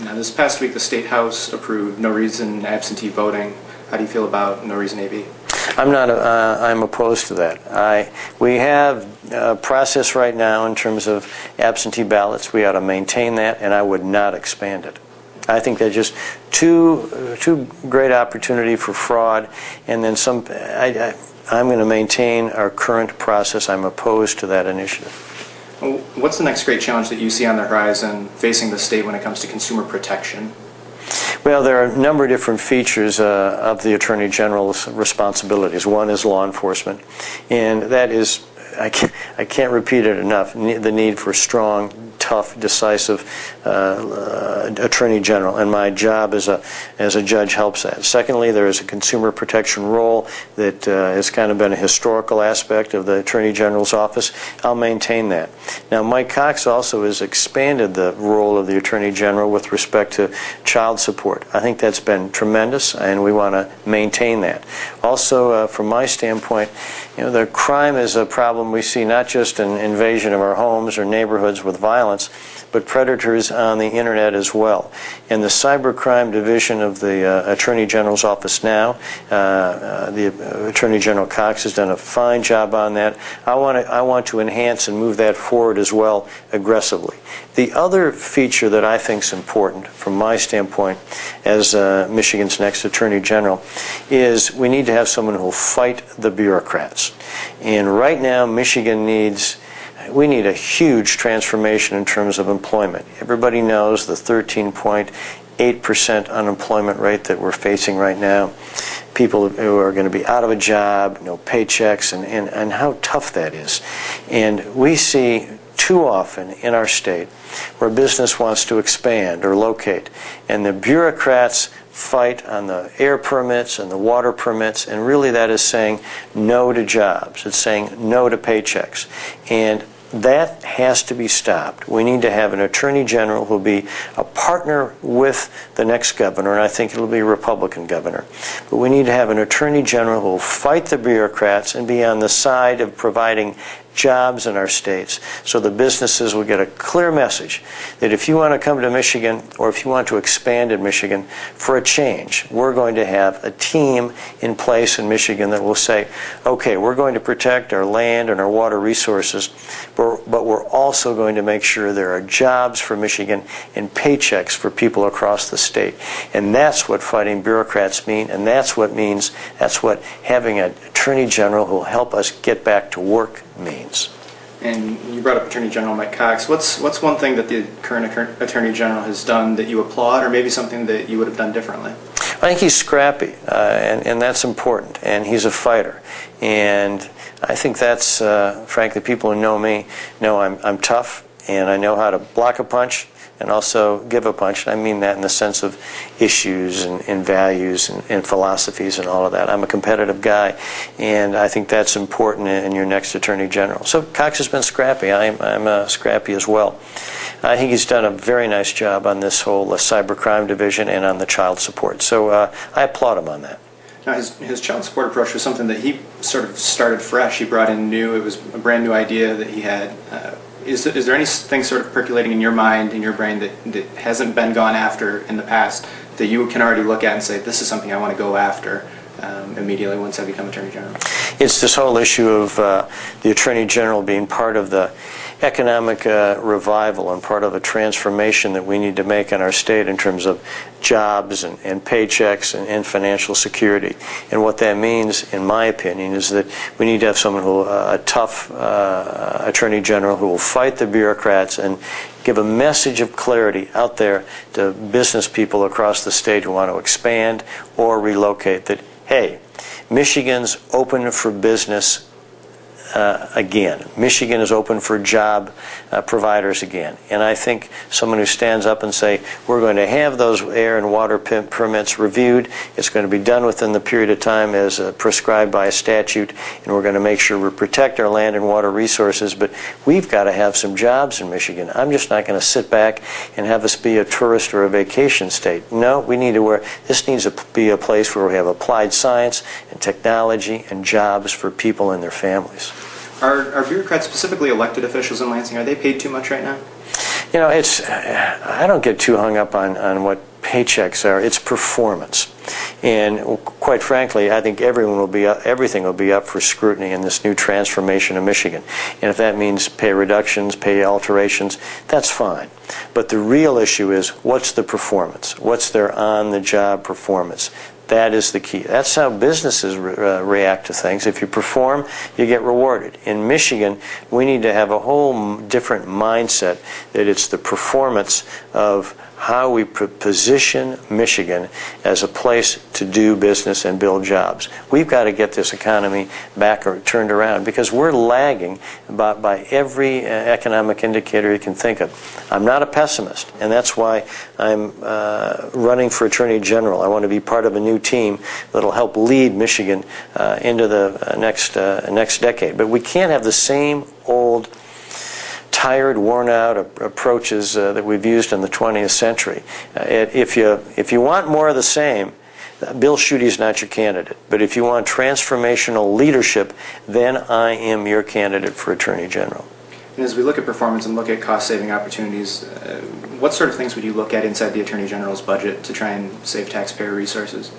Now, this past week, the State House approved no reason absentee voting. How do you feel about no reason AB? I'm opposed to that. We have a process right now in terms of absentee ballots. We ought to maintain that, and I would not expand it. I think that's just too great opportunity for fraud, and then some. I'm going to maintain our current process. I'm opposed to that initiative. What's the next great challenge that you see on the horizon facing the state when it comes to consumer protection? Well, there are a number of different features of the Attorney General's responsibilities. One is law enforcement, and that is, I can't repeat it enough, the need for strong, tough, decisive Attorney General, and my job as a judge helps that. Secondly, there is a consumer protection role that has kind of been a historical aspect of the Attorney General's office. I'll maintain that. Now, Mike Cox also has expanded the role of the Attorney General with respect to child support. I think that's been tremendous, and we want to maintain that. Also, from my standpoint, the crime is a problem we see not just in invasion of our homes or neighborhoods with violence, but predators on the internet as well. And the cybercrime division of the Attorney General's office now, the Attorney General Cox has done a fine job on that. I want to enhance and move that forward as well aggressively. The other feature that I think is important from my standpoint as Michigan's next Attorney General is we need to have someone who will fight the bureaucrats. And right now we need a huge transformation in terms of employment. Everybody knows the 13.8% unemployment rate that we're facing right now. People who are going to be out of a job, no paychecks, and how tough that is. And we see too often in our state where business wants to expand or locate, and the bureaucrats fight on the air permits and the water permits, and really that is saying no to jobs. It's saying no to paychecks. And that has to be stopped. We need to have an Attorney General who will be a partner with the next governor, and I think it will be a Republican governor. But we need to have an Attorney General who will fight the bureaucrats and be on the side of providing jobs in our states, so the businesses will get a clear message that if you want to come to Michigan or if you want to expand in Michigan for a change, we're going to have a team in place in Michigan that will say, okay, we're going to protect our land and our water resources, but we're also going to make sure there are jobs for Michigan and paychecks for people across the state. And that's what fighting bureaucrats mean, and that's what having an Attorney General who will help us get back to work means. And you brought up Attorney General Mike Cox. What's one thing that the current Attorney General has done that you applaud, or maybe something that you would have done differently? I think he's scrappy, and that's important, and he's a fighter. And I think that's, frankly, people who know me know I'm tough, and I know how to block a punch and also give a punch. I mean that in the sense of issues and values and philosophies and all of that. I'm a competitive guy, and I think that's important in your next Attorney General. So Cox has been scrappy. I'm scrappy as well. I think he's done a very nice job on this whole cybercrime division and on the child support. So I applaud him on that. Now, his child support approach was something that he sort of started fresh. He brought in new. It was a brand new idea that he had. Is there anything sort of percolating in your mind, in your brain, that hasn't been gone after in the past that you can already look at and say, this is something I want to go after immediately once I become Attorney General? It's this whole issue of the Attorney General being part of the economic revival and part of a transformation that we need to make in our state in terms of jobs and paychecks and financial security. And what that means, in my opinion, is that we need to have someone a tough Attorney General who will fight the bureaucrats and give a message of clarity out there to business people across the state who want to expand or relocate that, hey, Michigan's open for business again. Michigan is open for job providers again. And I think someone who stands up and say, we're going to have those air and water permits reviewed. It's going to be done within the period of time as prescribed by a statute, and we're going to make sure we protect our land and water resources, but we've got to have some jobs in Michigan. I'm just not going to sit back and have us be a tourist or a vacation state. No, we need to this needs to be a place where we have applied science and technology and jobs for people and their families. Are bureaucrats, specifically elected officials in Lansing, are they paid too much right now? You know, I don't get too hung up on what paychecks are. It's performance. And quite frankly, I think everything will be up for scrutiny in this new transformation of Michigan. And if that means pay reductions, pay alterations, that's fine. But the real issue is, what's the performance? What's their on-the-job performance? That is the key. That's how businesses react to things. If you perform, you get rewarded. In Michigan, we need to have a whole different mindset that it's the performance of how we position Michigan as a place to do business and build jobs. We've got to get this economy back or turned around, because we're lagging by every economic indicator you can think of. I'm not a pessimist, and that's why I'm running for Attorney General. I want to be part of a new team that'll help lead Michigan into the next decade. But we can't have the same old tired, worn-out approaches that we've used in the 20th century. If you want more of the same, Bill Schuette is not your candidate. But if you want transformational leadership, then I am your candidate for Attorney General. And as we look at performance and look at cost-saving opportunities, what sort of things would you look at inside the Attorney General's budget to try and save taxpayer resources?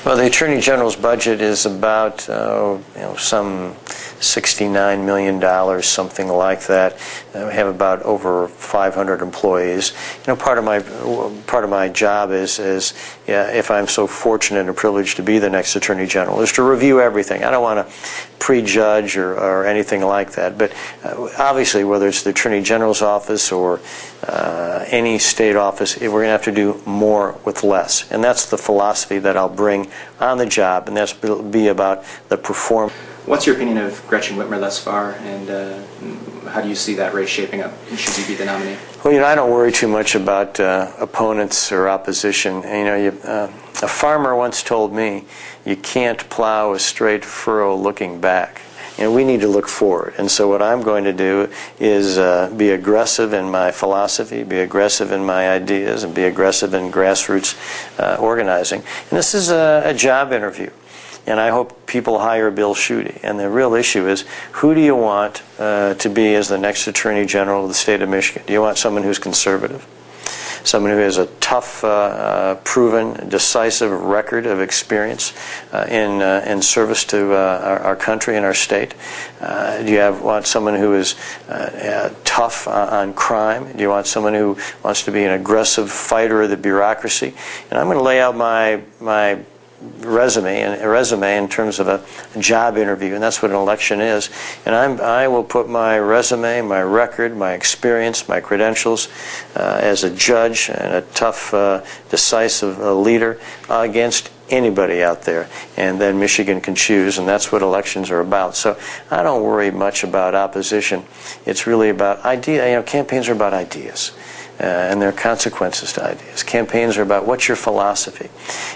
Well, the Attorney General's budget is about some $69 million, something like that. We have about over 500 employees. Part of my job is if I'm so fortunate and privileged to be the next Attorney General, is to review everything. I don't want to prejudge or anything like that. But obviously, whether it's the Attorney General's office or any state office, we're going to have to do more with less. And that's the philosophy that I'll bring on the job, and that's be about the performance. What's your opinion of Gretchen Whitmer thus far, and how do you see that race shaping up? Should you be the nominee? Well, I don't worry too much about opponents or opposition. A farmer once told me, you can't plow a straight furrow looking back. We need to look forward. And so what I'm going to do is be aggressive in my philosophy, be aggressive in my ideas, and be aggressive in grassroots organizing. And this is a job interview. And I hope people hire Bill Schuette. And the real issue is, who do you want to be as the next Attorney General of the state of Michigan? Do you want someone who's conservative? Someone who has a tough, proven, decisive record of experience in service to our country and our state? Do you want someone who is tough on crime? Do you want someone who wants to be an aggressive fighter of the bureaucracy? And I'm going to lay out my resume in terms of a job interview, and that's what an election is. And I will put my resume, my record, my experience, my credentials as a judge and a tough, decisive leader against anybody out there, and then Michigan can choose, and that's what elections are about. So I don't worry much about opposition. It's really about idea. Campaigns are about ideas. And there are consequences to ideas. Campaigns are about what's your philosophy.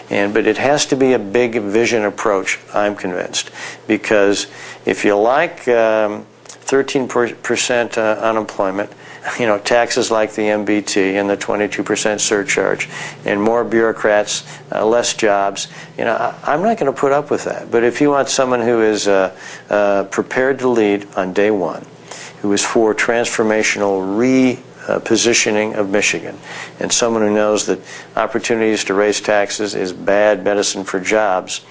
But it has to be a big vision approach, I'm convinced. Because if you like 13% unemployment, taxes like the MBT and the 22% surcharge, and more bureaucrats, less jobs, I'm not going to put up with that. But if you want someone who is prepared to lead on day one, who is for transformational positioning of Michigan, and someone who knows that opportunities to raise taxes is bad medicine for jobs,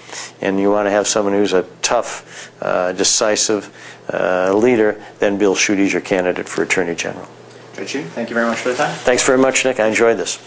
and you want to have someone who's a tough, decisive leader, then Bill Schuette is your candidate for Attorney General. Judge Schuette, thank you very much for the time. Thanks very much, Nick. I enjoyed this.